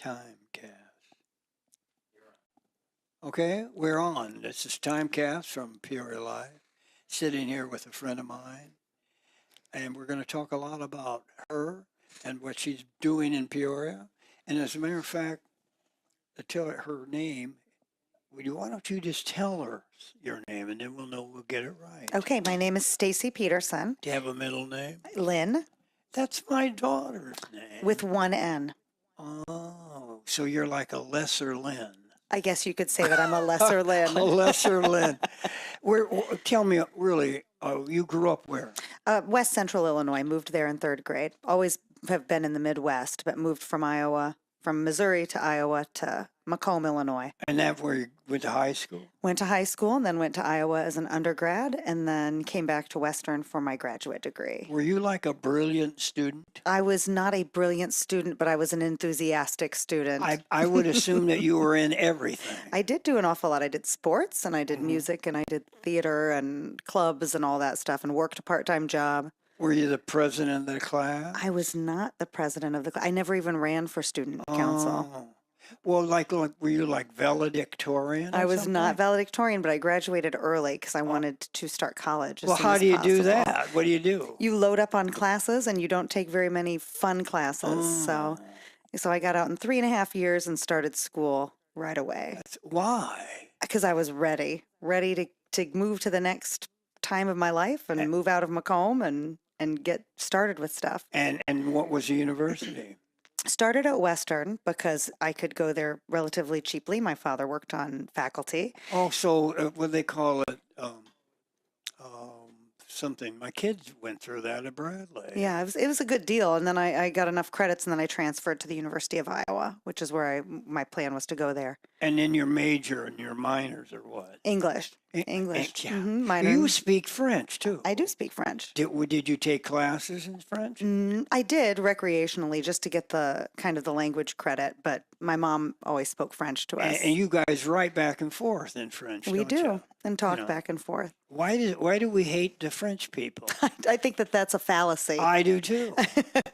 Timecast. Okay, we're on. This is Timecast from Peoria Live. Sitting here with a friend of mine, and we're going to talk a lot about her and what she's doing in Peoria. And as a matter of fact, to tell her name, why don't you just tell her your name, and then we'll know we'll get it right. Okay, my name is Stacy Peterson. Do you have a middle name? Lynn. That's my daughter's name. With one N. Oh, so you're like a lesser Lynn. I guess you could say that I'm a lesser Lynn. A lesser Lynn. Tell me, really, you grew up where? West Central Illinois. Moved there in third grade. Always have been in the Midwest, but moved from Missouri to Iowa to Macomb, Illinois. And that's where you went to high school? Went to high school and then went to Iowa as an undergrad and then came back to Western for my graduate degree. Were you like a brilliant student? I was not a brilliant student, but I was an enthusiastic student. I would assume that you were in everything. I did do an awful lot. I did sports and I did music and I did theater and clubs and all that stuff and worked a part-time job. Were you the president of the class? I was not the president of the class. I never even ran for student council. Well, were you like valedictorian? I was not valedictorian, but I graduated early because I wanted to start college. Well, how do you do that? What do you do? You load up on classes, and you don't take very many fun classes. So I got out in 3.5 years and started school right away. Why? Because I was ready to move to the next time of my life and move out of Macomb and get started with stuff. And what was the university? Started at Western because I could go there relatively cheaply. My father worked on faculty. Oh, so what they call it, something. My kids went through that at Bradley. Yeah, it was a good deal. And then I got enough credits and then I transferred to the University of Iowa, which is where my plan was to go there. And then your major and your minors are what? English. English. Yeah. Minor. You speak French too. I do speak French. Did you take classes in French? I did recreationally just to get the kind of the language credit, but my mom always spoke French to us. And you guys write back and forth in French, We don't do, you? and talk back and forth. Why do we hate the French people? I think that's a fallacy. I do too.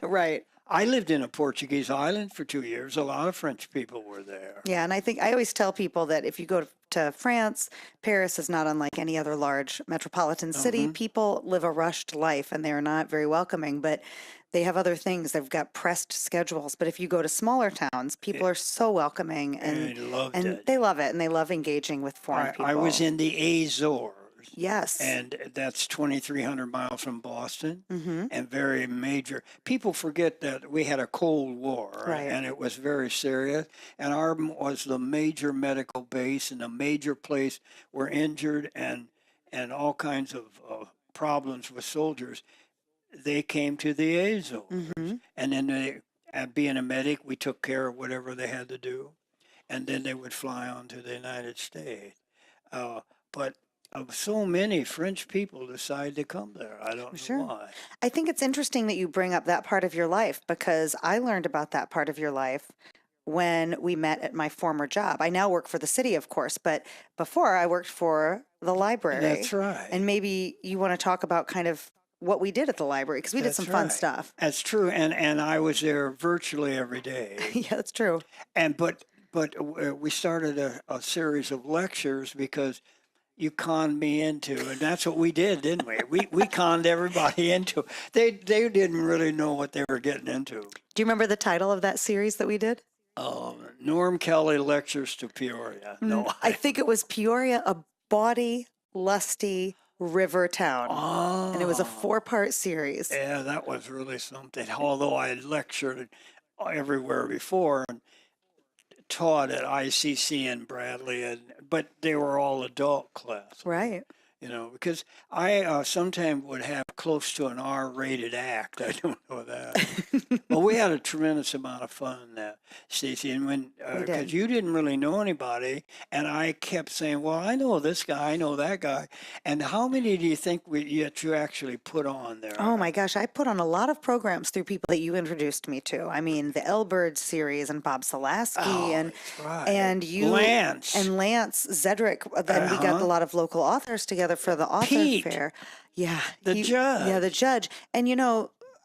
Right. I lived in a Portuguese island for 2 years. A lot of French people were there. Yeah, and I always tell people that if you go to France, Paris is not unlike any other large metropolitan city. People live a rushed life and they're not very welcoming, but they have other things. They've got pressed schedules. But if you go to smaller towns, people are so welcoming and they love it and they love engaging with foreign people. I was in the Azores. Yes. And that's 2,300 miles from Boston and very major. People forget that we had a Cold War and it was very serious. And ours was the major medical base and a major place where injured and all kinds of problems with soldiers, they came to the Azores. And then being a medic, we took care of whatever they had to do. And then they would fly on to the United States. But so many French people decide to come there. I don't know why. I think it's interesting that you bring up that part of your life because I learned about that part of your life when we met at my former job. I now work for the city, of course, but before I worked for the library. That's right. And maybe you want to talk about kind of what we did at the library because we did some fun stuff. That's true. And I was there virtually every day. Yeah, that's true. But we started a series of lectures because you conned me into, and that's what we did, didn't we? We conned everybody into. They didn't really know what they were getting into. Do you remember the title of that series that we did? V Kellly Lectures to Peoria. No, I think it was Peoria, a bawdy, lusty river town. And it was a 4-part series. Yeah, that was really something. Although I had lectured everywhere before and taught at ICC in Bradley, but they were all adult classes. Right. Because I sometimes would have close to an R-rated act. I don't know that. But we had a tremendous amount of fun, Stacy. And because you didn't really know anybody, and I kept saying, well, I know this guy, I know that guy. And how many do you think you actually put on there? Oh, my gosh. I put on a lot of programs through people that you introduced me to. I mean, the Elbird series and Bob Salasky and you. Lance. And Lance Zedrick. Then we got a lot of local authors together for the author Pete, fair. Yeah. the judge. Yeah, the judge. And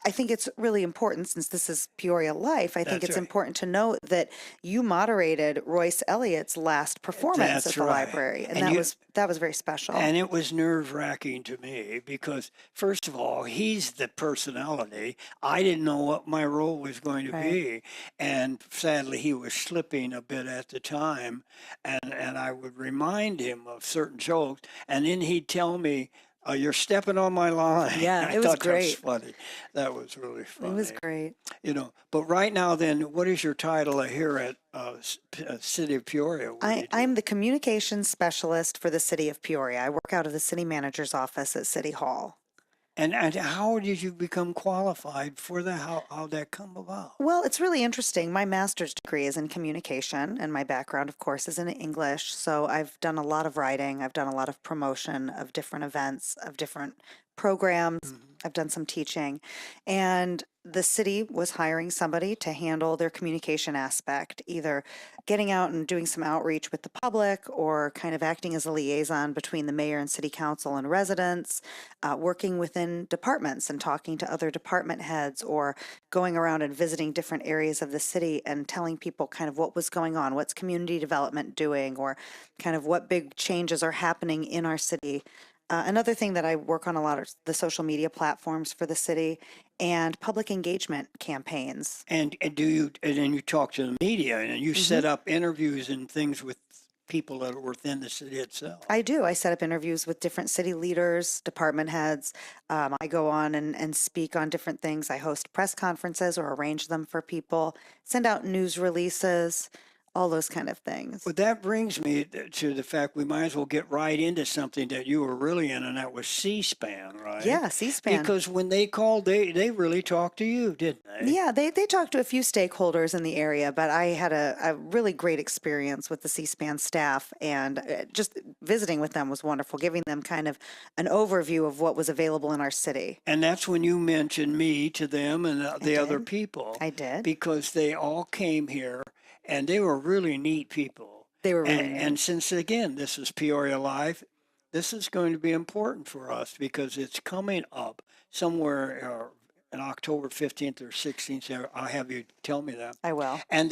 I think it's really important, since this is Peoria Life, I think That's it's right. important to note that you moderated Royce Elliott's last performance at That's the right. library, and And that was very special. and it was nerve-wracking to me because, first of all, he's the personality. I didn't know what my role was going to Right. be, and sadly, he was slipping a bit at the time, and I would remind him of certain jokes, and then he'd tell me, "You're stepping on my line." Yeah, I it was thought that was great. funny. That was really It was funny. great. But right now, then, what is your title here at City of Peoria? What do you do? I'm the communications specialist for the City of Peoria. I work out of the city manager's office at City Hall. And how did you become qualified for that? How that come about? Well, it's really interesting. My master's degree is in communication, and my background, of course, is in English. So I've done a lot of writing, I've done a lot of promotion of different events, of different programs. Mhm. I've done some teaching. And the city was hiring somebody to handle their communication aspect, either getting out and doing some outreach with the public or kind of acting as a liaison between the mayor and city council and residents, working within departments and talking to other department heads, or going around and visiting different areas of the city and telling people kind of what was going on, what's community development doing, or kind of what big changes are happening in our city. Another thing that I work on a lot is the social media platforms for the city and public engagement campaigns. And then you talk to the media and you hmm set up interviews and things with people that are within the city itself. I do. I set up interviews with different city leaders, department heads. I go on and speak on different things. I host press conferences or arrange them for people, send out news releases, all those kind of things. But that brings me to the fact we might as well get right into something that you were really in, and that was C-SPAN, right? Yeah, C-SPAN. Because when they called, they really talked to you, didn't they? Yeah, they talked to a few stakeholders in the area, but I had a really great experience with the C-SPAN staff, and just visiting with them was wonderful, giving them kind of an overview of what was available in our city. And that's when you mentioned me to them and the other did. people, I did. because they all came here and they were really neat people. They were really And neat. since, again, this is Peoria Live, this is going to be important for us because it's coming up somewhere in October 15th or 16th. So I'll have you tell me that. I will. And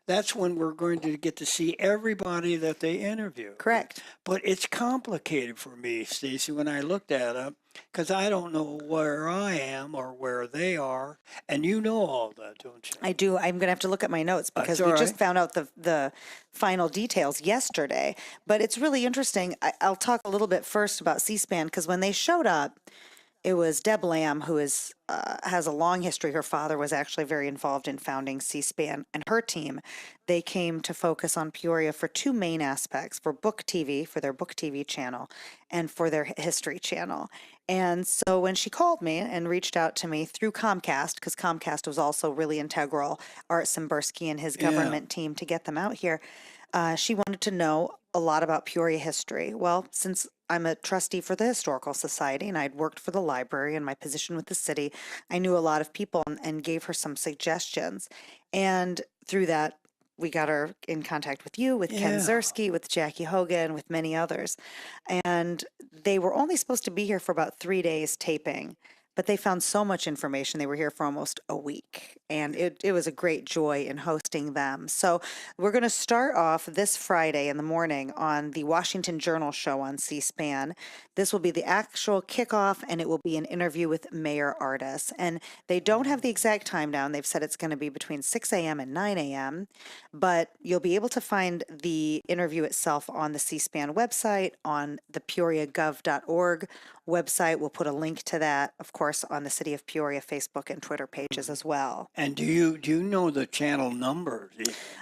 that's when we're going to get to see everybody that they interview. Correct. But it's complicated for me, Stacy, when I looked at it, because I don't know where I am or where they are, and you know all that, don't you? I do. I'm going to have to look at my notes because That's we all just right. found out the final details yesterday. But it's really interesting. I'll talk a little bit first about C-SPAN, because when they showed up, it was Deb Lamb, who has a long history. Her father was actually very involved in founding C-SPAN, and her team. They came to focus on Peoria for two main aspects: for book TV, for their book TV channel, and for their history channel. And so when she called me and reached out to me through Comcast, because Comcast was also really integral, Art Simbursky and his Yeah. government team, to get them out here, she wanted to know a lot about Peoria history. Well, since I'm a trustee for the Historical Society and I'd worked for the library in my position with the city, I knew a lot of people and gave her some suggestions. And through that, we got her in contact with you, with Ken Yeah. Zersky, with Jackie Hogan, with many others. And they were only supposed to be here for about 3 days taping, but they found so much information. They were here for almost a week, and it was a great joy in hosting them. So we're going to start off this Friday in the morning on the Washington Journal show on C-SPAN. This will be the actual kickoff, and it will be an interview with Mayor Ardis. And they don't have the exact time down. They've said it's going to be between 6 a.m. and 9 a.m., but you'll be able to find the interview itself on the C-SPAN website, on the peoriagov.org website. We'll put a link to that, of course, on the City of Peoria Facebook and Twitter pages as well. And do you know the channel numbers?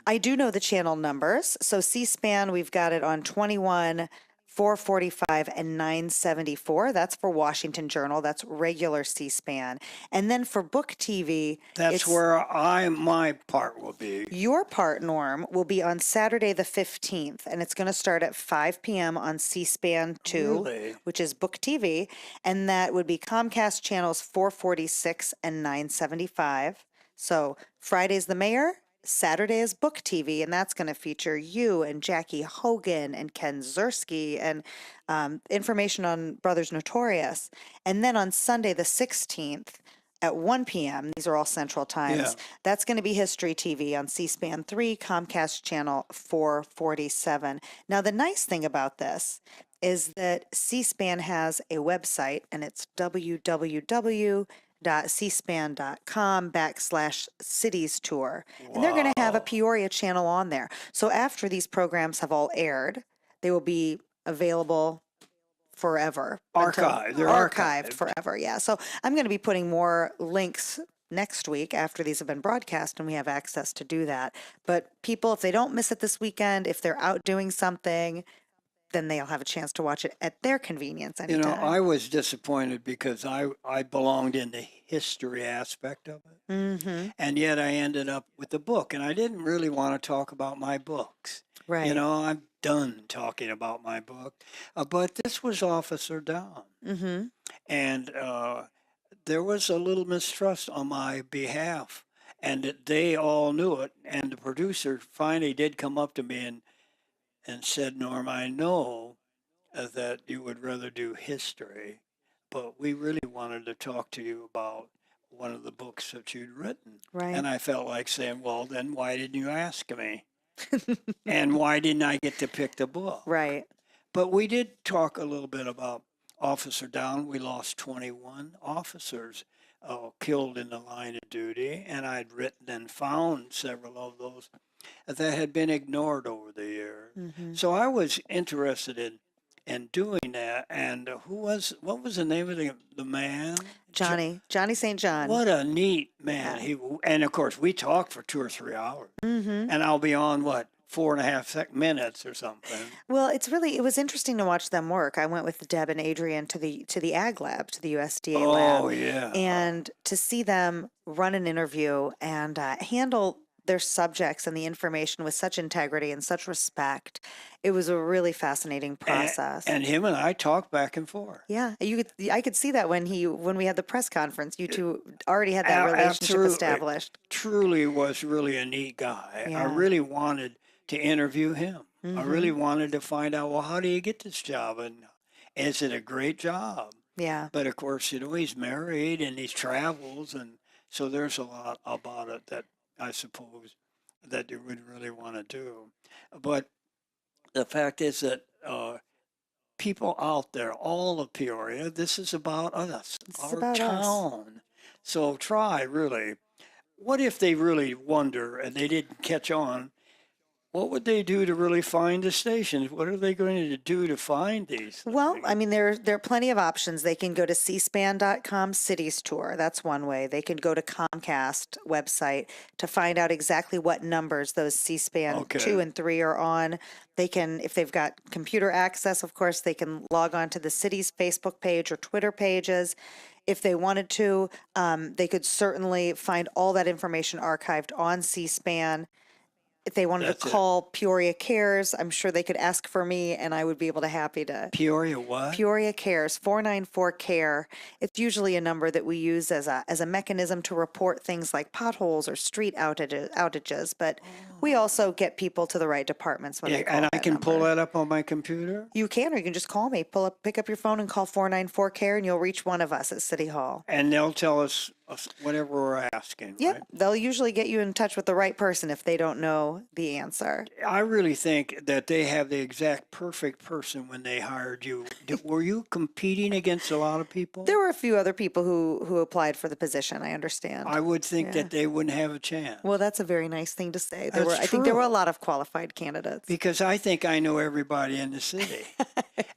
I do know the channel numbers. So C-SPAN, we've got it on 21, 445, and 974. That's for Washington Journal. That's regular C-SPAN. And then for Book TV, That's it's where my part will be. your part, Norm, will be on Saturday the 15th, and it's going to start at 5 p.m. on C-SPAN 2, Really? which is Book TV, and that would be Comcast channels 446 and 975. So Friday's the mayor, Saturday is Book TV, and that's going to feature you and Jackie Hogan and Ken Zersky and information on Brothers Notorious. And then on Sunday the 16th, at 1 p.m. These are all Central Times. Yeah. That's going to be History TV on C-SPAN 3, Comcast Channel 447. Now, the nice thing about this is that C-SPAN has a website, and it's www.cspan.com/cities tour. And they're going to have a Wow. Peoria channel on there. So after these programs have all aired, they will be available forever. Archived. They're Archived archived. forever, yeah. So I'm going to be putting more links next week after these have been broadcast and we have access to do that. But people, if they don't miss it this weekend, if they're out doing something, then they'll have a chance to watch it at their convenience You know, anytime. I was disappointed because I belonged in the history aspect of it. Mm-hmm. And yet I ended up with the book. And I didn't really want to talk about my books. Right. You know, I'm done talking about my book. But this was Officer Down. Mm-hmm. And there was a little mistrust on my behalf. And they all knew it. And the producer finally did come up to me and said, Norm, I know that you would rather do history, but we really wanted to talk to you about one of the books that you'd written. Right. And I felt like saying, well, then why didn't you ask me? And why didn't I get to pick the book? Right. But we did talk a little bit about Officer Down. We lost 21 officers killed in the line of duty, and I'd written and found several of those that had been ignored over the years. Mm-hmm. So I was interested in doing that. And what was the name of the man? Johnny St. John. What a neat man. Yeah. And of course, we talked for 2 or 3 hours. Mm-hmm. And I'll be on, 4.5 minutes or something. Well, it was interesting to watch them work. I went with Deb and Adrian to the Ag Lab, to the USDA lab. Oh, yeah. And to see them run an interview and handle their subjects and the information with such integrity and such respect, it was a really fascinating process. And him and I talked back and forth. Yeah, I could see that when we had the press conference, you two already had that relationship Absolutely. established. Truly was really a neat guy. Yeah. I really wanted to interview him. Mm-hmm. I really wanted to find out, well, how do you get this job? And is it a great job? Yeah. But of course, he's married and he travels. And so there's a lot about it that I suppose that you would really want to do. But the fact is that people out there, all of Peoria, this is about us, our about us. town. So try really. What if they really wonder and they didn't catch on? What would they do to really find the stations? What are they going to do to find these? Well, I mean, there are plenty of options. They can go to cspan.com cities tour. That's one way. They can go to Comcast website to find out exactly what numbers those C-SPAN 2 and 3 are on. They can, if they've got computer access, of course, they can log on to the city's Facebook page or Twitter pages. If they wanted to, they could certainly find all that information archived on C-SPAN. If they wanted to call Peoria Cares, I'm sure they could ask for me and I would be able to happy to. Peoria what? Peoria Cares, 494-CARE. It's usually a number that we use as a mechanism to report things like potholes or street outages, but we also get people to the right departments when they call and I that can number. pull that up on my computer? You can, or you can just call me. Pick up your phone and call 494-CARE and you'll reach one of us at City Hall. And they'll tell us whatever we're asking, Yep, right? they'll usually get you in touch with the right person if they don't know the answer. I really think that they have the exact perfect person when they hired you. Were you competing against a lot of people? There were a few other people who applied for the position, I understand. I would think that they wouldn't have a chance. Well, that's a very nice thing to say. That's I think there were a true. lot of qualified candidates. Because I think I know everybody in the city.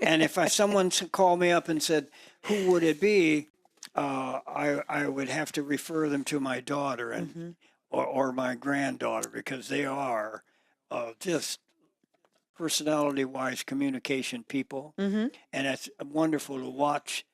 And if someone called me up and said, who would it be? I would have to refer them to my daughter and or my granddaughter because they are just personality-wise communication people. And it's wonderful to watch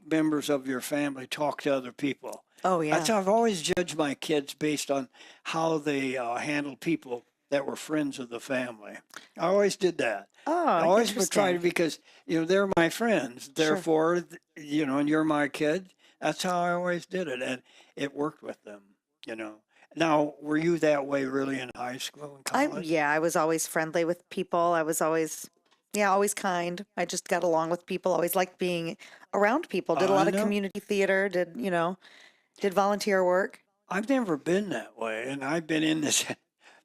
members of your family talk to other people. Oh, yeah. That's how I've always judged my kids based on how they handle people that were friends of the family. I always did that. Oh, I always would interesting. try to, because, they're my friends. Therefore, and you're my kid. That's how I always did it. And it worked with them, Now, were you that way really in high school and college? I was always friendly with people. I was always kind. I just got along with people. Always liked being around people. Did a lot of community theater. Did volunteer work? I've never been that way, and I've been in this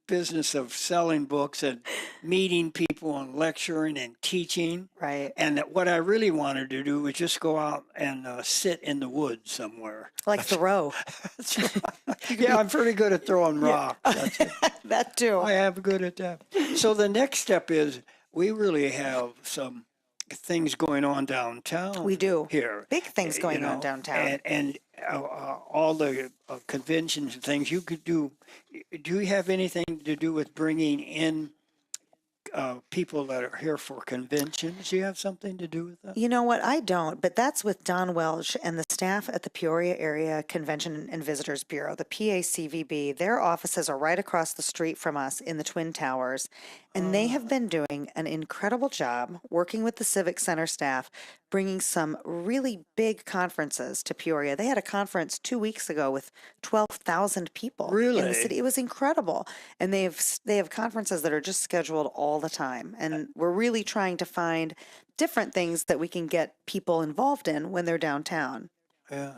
business of selling books and meeting people and lecturing and teaching. Right. And that what I really wanted to do was just go out and sit in the woods somewhere. Like Thoreau. That's right. Yeah, I'm pretty good at throwing rocks. That's it. That too. I am good at that. So the next step is we really have some things going on downtown. We do. Here. Big things you going know, on downtown. And all the conventions and things you could do. Do you have anything to do with bringing in people that are here for conventions? Do you have something to do with that? You know what? I don't, but that's with Don Welch and the staff at the Peoria Area Convention and Visitors Bureau, the PACVB. Their offices are right across the street from us in the Twin Towers, and they have been doing an incredible job working with the Civic Center staff, bringing some really big conferences to Peoria. They had a conference 2 weeks ago with 12,000 people in Really? the city. It was incredible. And they have conferences that are just scheduled all the time. And we're really trying to find different things that we can get people involved in when they're downtown. Yeah.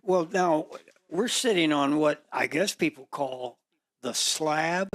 Well, now we're sitting on what I guess people call the slab.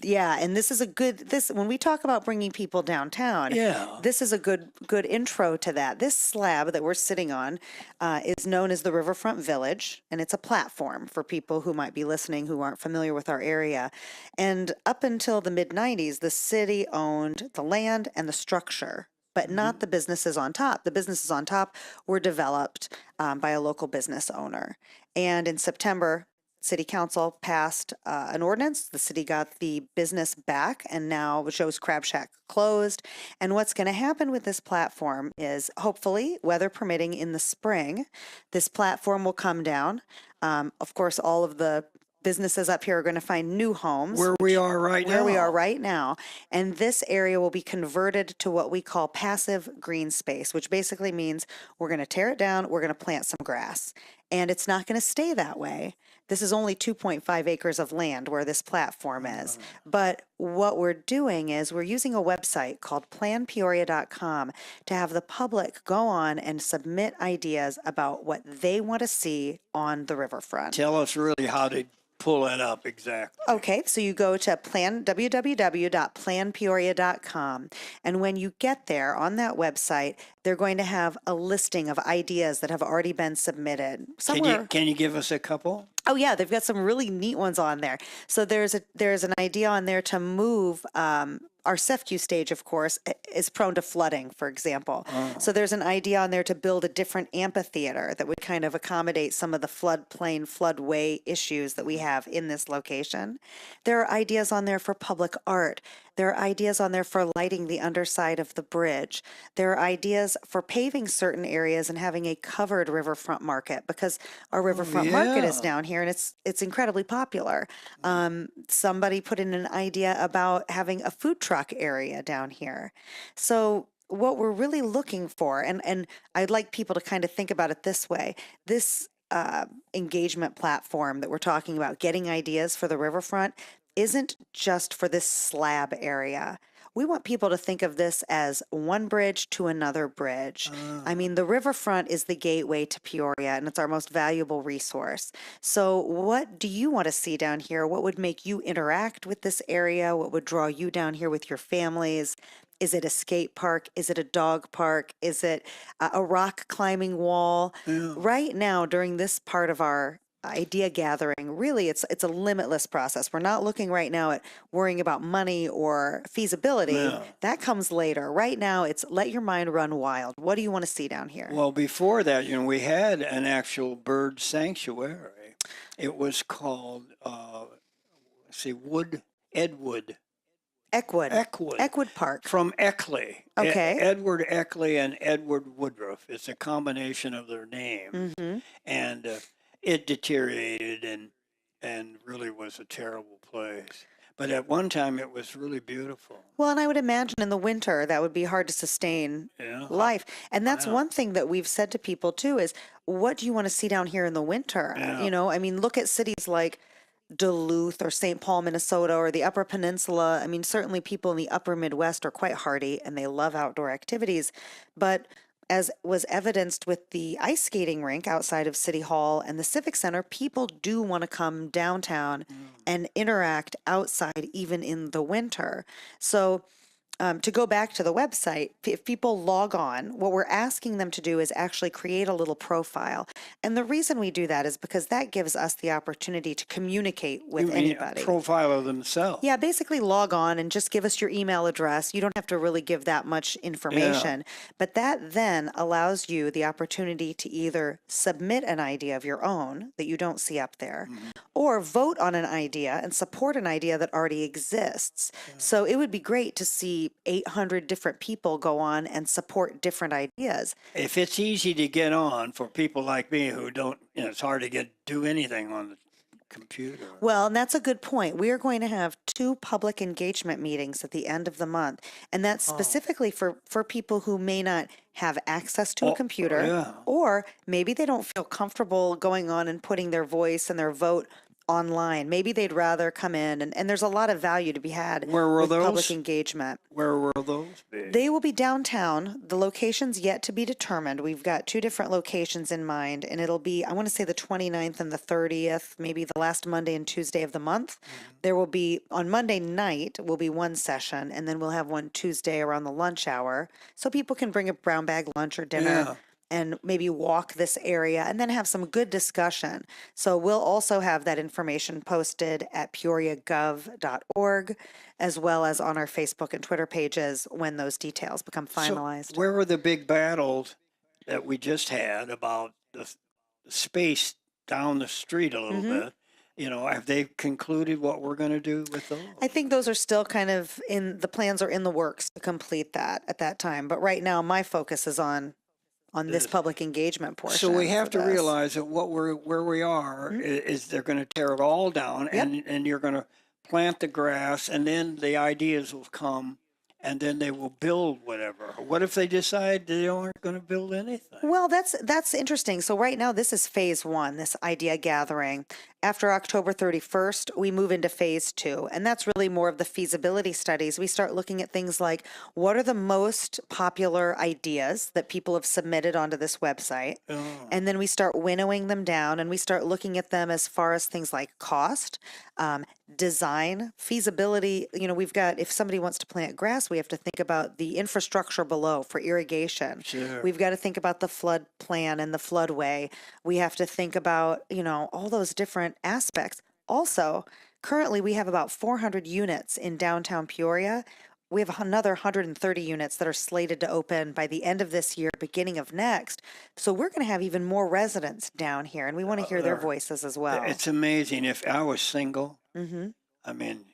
Yeah, and this is a good when we talk about bringing people downtown. Yeah. This is a good intro to that. This slab that we're sitting on is known as the Riverfront Village, and it's a platform for people who might be listening who aren't familiar with our area. And up until the mid 90s, the city owned the land and the structure, but not the businesses on top. The businesses on top were developed by a local business owner. And in September, City Council passed an ordinance. The city got the business back, and now Joe's Crab Shack closed. And what's going to happen with this platform is, hopefully, weather permitting, in the spring, this platform will come down. Of course, all of the businesses up here are going to find new homes. Where we are right now. Where we are right now. And this area will be converted to what we call passive green space, which basically means we're going to tear it down, we're going to plant some grass. And it's not going to stay that way. This is only 2.5 acres of land where this platform is. But what we're doing is we're using a website called planpeoria.com to have the public go on and submit ideas about what they want to see on the riverfront. Tell us really how to pull that up exactly. Okay, so you go to www.planpeoria.com, and when you get there on that website, they're going to have a listing of ideas that have already been submitted. Can you give us a couple? Oh yeah, they've got some really neat ones on there. So there's an idea on there to move our CEFCU stage, of course, is prone to flooding, for example. So there's an idea on there to build a different amphitheater that would kind of accommodate some of the floodplain, floodway issues that we have in this location. There are ideas on there for public art. There are ideas on there for lighting the underside of the bridge. There are ideas for paving certain areas and having a covered riverfront market, because our riverfront market is down here and it's incredibly popular. Somebody put in an idea about having a food truck area down here. So what we're really looking for, and I'd like people to kind of think about it this way, this engagement platform that we're talking about, getting ideas for the riverfront, isn't just for this slab area. We want people to think of this as one bridge to another bridge. I mean, the riverfront is the gateway to Peoria, and it's our most valuable resource. So what do you want to see down here? What would make you interact with this area? What would draw you down here with your families? Is it a skate park? Is it a dog park? Is it a rock climbing wall? Right now, during this part of our idea gathering, really it's a limitless process. We're not looking right now at worrying about money or feasibility. That comes later. Right now it's let your mind run wild. What do you want to see down here? Well, before that, we had an actual bird sanctuary. It was called Eckwood Park. From Eckley. Okay. Edward Eckley and Edward Woodruff. It's a combination of their names. And it deteriorated and really was a terrible place. But at one time, it was really beautiful. Well, and I would imagine in the winter that would be hard to sustain life. And that's one thing that we've said to people too is, what do you want to see down here in the winter? I mean, look at cities like Duluth or St. Paul, Minnesota, or the Upper Peninsula. I mean, certainly people in the upper Midwest are quite hardy and they love outdoor activities. But as was evidenced with the ice skating rink outside of City Hall and the Civic Center, people do want to come downtown and interact outside even in the winter. So to go back to the website, if people log on, what we're asking them to do is actually create a little profile. And the reason we do that is because that gives us the opportunity to communicate with You mean anybody. a profile of themselves? Yeah, basically log on and just give us your email address. You don't have to really give that much information, but that then allows you the opportunity to either submit an idea of your own that you don't see up there, or vote on an idea and support an idea that already exists. So it would be great to see 800 different people go on and support different ideas. If it's easy to get on for people like me who don't, it's hard to do anything on the computer. Well, and that's a good point. We are going to have 2 public engagement meetings at the end of the month, and that's specifically for people who may not have access to a computer, or maybe they don't feel comfortable going on and putting their voice and their vote online. Maybe they'd rather come in, and there's a lot of value to be had with public engagement. Where will those be? They will be downtown. The location's yet to be determined. We've got 2 different locations in mind, and it'll be, I want to say, the 29th and the 30th, maybe the last Monday and Tuesday of the month. There will be, on Monday night, will be one session, and then we'll have one Tuesday around the lunch hour, so people can bring a brown bag lunch or dinner. And maybe walk this area and then have some good discussion. So we'll also have that information posted at peoriagov.org, as well as on our Facebook and Twitter pages when those details become finalized. So where were the big battles that we just had about the space down the street a little bit? Have they concluded what we're going to do with those? I think those are still kind of the plans are in the works to complete that at that time. But right now, my focus is on this public engagement portion. So we have to realize that where we are is they're going to tear it all down, and you're going to plant the grass, and then the ideas will come, and then they will build whatever. What if they decide they aren't going to build anything? Well, that's interesting. So right now, this is phase 1, this idea gathering. After October 31st, we move into phase 2, and that's really more of the feasibility studies. We start looking at things like, what are the most popular ideas that people have submitted onto this website? And then we start winnowing them down, and we start looking at them as far as things like cost, design, feasibility. We've got, if somebody wants to plant grass, we have to think about the infrastructure below for irrigation. We've got to think about the flood plan and the floodway. We have to think about, all those different aspects. Also, currently we have about 400 units in downtown Peoria. We have another 130 units that are slated to open by the end of this year, beginning of next. So we're going to have even more residents down here, and we want to hear their voices as well. It's amazing. If I was single, I mean,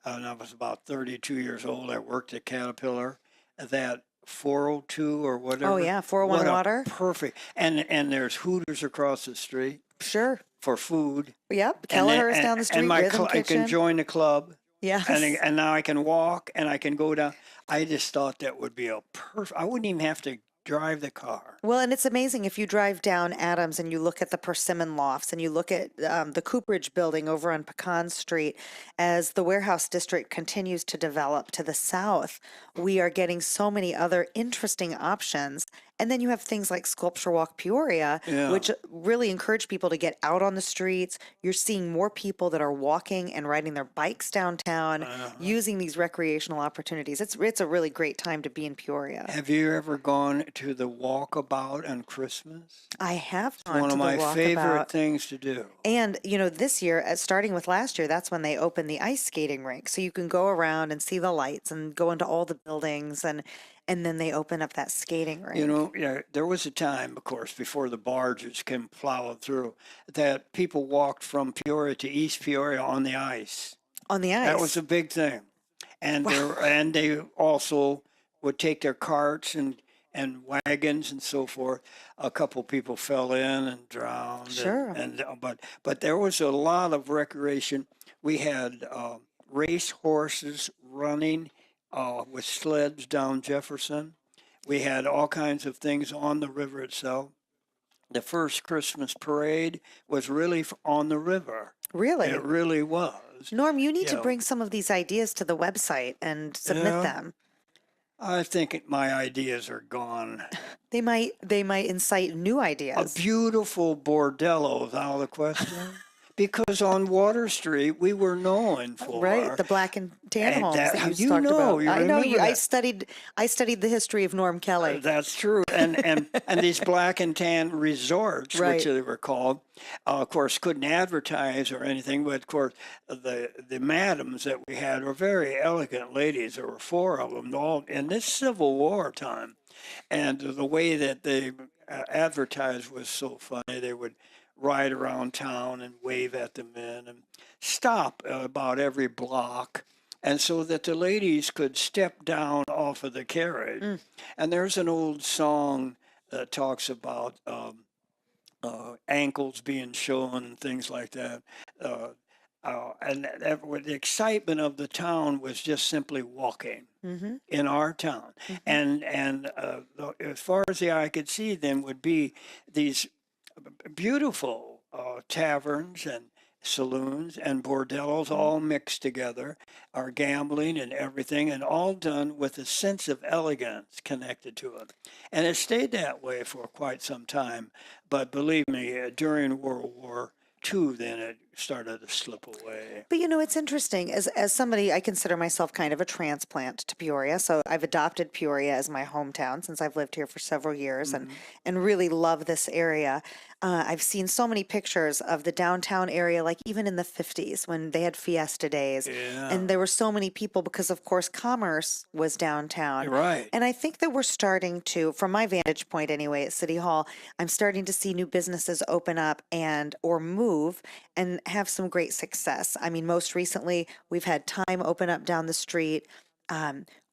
when I was about 32 years old, I worked at Caterpillar, that 402 or whatever. Oh, yeah, 401 water. Perfect. And there's Hooters across the street. Sure. For food. Yep. Kelleher's down the street. And I can join the club. Yes. And now I can walk and I can go down. I just thought that would be I wouldn't even have to drive the car. Well, and it's amazing if you drive down Adams and you look at the Persimmon Lofts and you look at the Cooperage building over on Pecan Street, as the warehouse district continues to develop to the south, we are getting so many other interesting options. And then you have things like Sculpture Walk Peoria, which really encourage people to get out on the streets. You're seeing more people that are walking and riding their bikes downtown, using these recreational opportunities. It's a really great time to be in Peoria. Have you ever gone to the walkabout on Christmas? I have gone to the walkabout. One of my favorite things to do. And, this year, starting with last year, that's when they opened the ice skating rink. So you can go around and see the lights and go into all the buildings, and then they open up that skating rink. There was a time, of course, before the barges came plowing through, that people walked from Peoria to East Peoria on the ice. On the ice? That was a big thing. And they also would take their carts and wagons and so forth. A couple people fell in and drowned. Sure. But there was a lot of recreation. We had race horses running with sleds down Jefferson. We had all kinds of things on the river itself. The first Christmas parade was really on the river. Really? It really was. Norm, you need to bring some of these ideas to the website and submit them. I think my ideas are gone. They might incite new A ideas. beautiful bordello is out of the question. Because on Water Street, we were known Right, for, the black and tan and homes that you that, just you talked know, about. you I know remember you. that. I studied the history of Norm Kelly. That's true. And these black and tan resorts, which Right. they were called, of course, couldn't advertise or anything. But of course, the madams that we had were very elegant ladies. There were four of them, all in this Civil War time. And the way that they advertised was so funny. They would ride around town and wave at the men and stop about every block. And so that the ladies could step down off of the carriage. Mm. And there's an old song that talks about ankles being shown and things like that. Uh, the excitement of the town was just simply walking Mm-hmm. in our town. Mm-hmm. And as far as the eye could see, then would be these beautiful taverns and saloons and bordellos all mixed together, are gambling and everything, and all done with a sense of elegance connected to it. And it stayed that way for quite some time. But believe me, during World War II, then it started to slip away. But you know, it's interesting. As somebody, I consider myself kind of a transplant to Peoria. So I've adopted Peoria as my hometown since I've lived here for several years, and really love this area. I've seen so many pictures of the downtown area, like even in the 50s when they had Fiesta days, Yeah, and there were so many people because, of course, commerce was downtown. you're right. And I think that we're starting to, from my vantage point anyway, at City Hall, I'm starting to see new businesses open up and or move and have some great success. I mean, most recently, we've had Time open up down the street.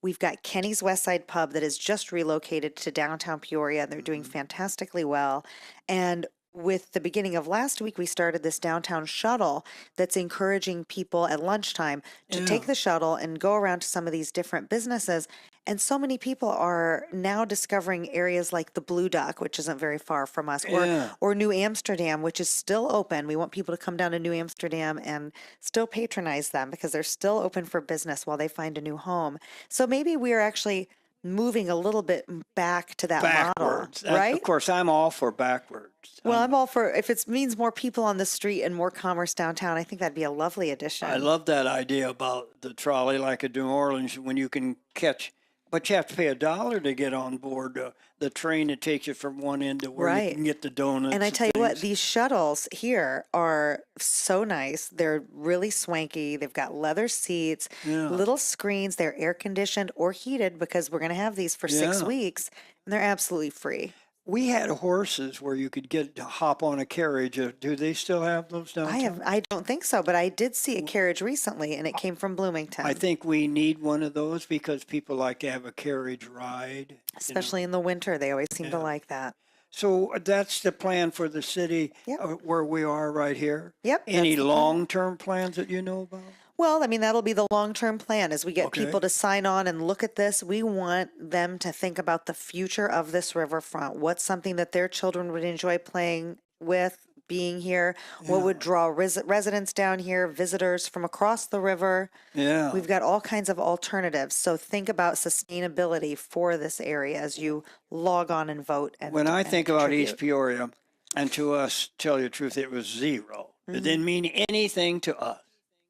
We've got Kenny's West Side Pub that has just relocated to downtown Peoria. They're doing fantastically well. And with the beginning of last week, we started this downtown shuttle that's encouraging people at lunchtime to Yeah, take the shuttle and go around to some of these different businesses. And so many people are now discovering areas like the Blue Duck, which isn't very far from us, yeah. or New Amsterdam, which is still open. We want people to come down to New Amsterdam and still patronize them because they're still open for business while they find a new home. So maybe we are actually moving a little bit back to that model, Backwards. right? Of course, I'm all for backwards. Well, I'm all for if it means more people on the street and more commerce downtown. I think that'd be a lovely I addition. love that idea about the trolley, like in New Orleans, when you can catch, but you have to pay $1 to get on board the train that takes you from one end to where you Right. can get the donuts And I and tell you what, things. these shuttles here are so nice. They're really swanky. They've got leather seats, Yeah, little screens. They're air conditioned or heated because we're going to have these for 6 weeks, and they're absolutely free. we had horses where you could get to hop on a carriage. Do they still have those downtown? I don't think so, but I did see a carriage recently, and it came from I Bloomington, think we need one of those because people like to have a carriage ride. especially in the winter. They always seem to Yeah. like that. So that's the plan for the city Yep. where we are right here. Yep. Any That's the plan. long-term plans that you know about? Well, I mean, that'll be the long-term plan as we get Okay. people to sign on and look at this. We want them to think about the future of this riverfront. What's something that their children would enjoy playing with, being here? What would draw residents down here, visitors from across the river? Yeah. We've got all kinds of alternatives. So think about sustainability for this area as you log on and vote When I and think about East contribute. Peoria, and to us, tell you the truth, it was zero. It didn't mean anything to us.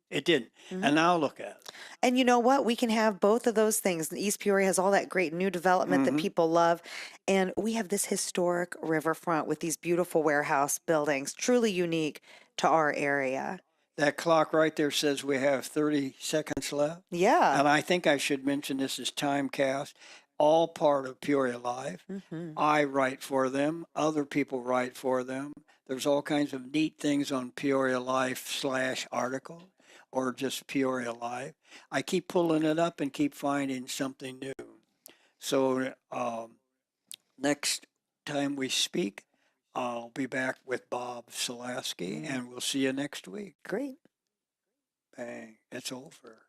It didn't. And now look at it. And you know what? We can have both of those things. East Peoria has all that great new development that people love. And we have this historic riverfront with these beautiful warehouse buildings, truly unique to our area. That clock right there says we have 30 seconds left. Yeah. And I think I should mention this is Timecast, all part of Peoria Live. I write for them. Other people write for them. There's all kinds of neat things on Peoria Life/article or just Peoria Live. I keep pulling it up and keep finding something new. So next time we speak, I'll be back with Bob Selasky, and we'll see you next week. Great. Bang, it's over.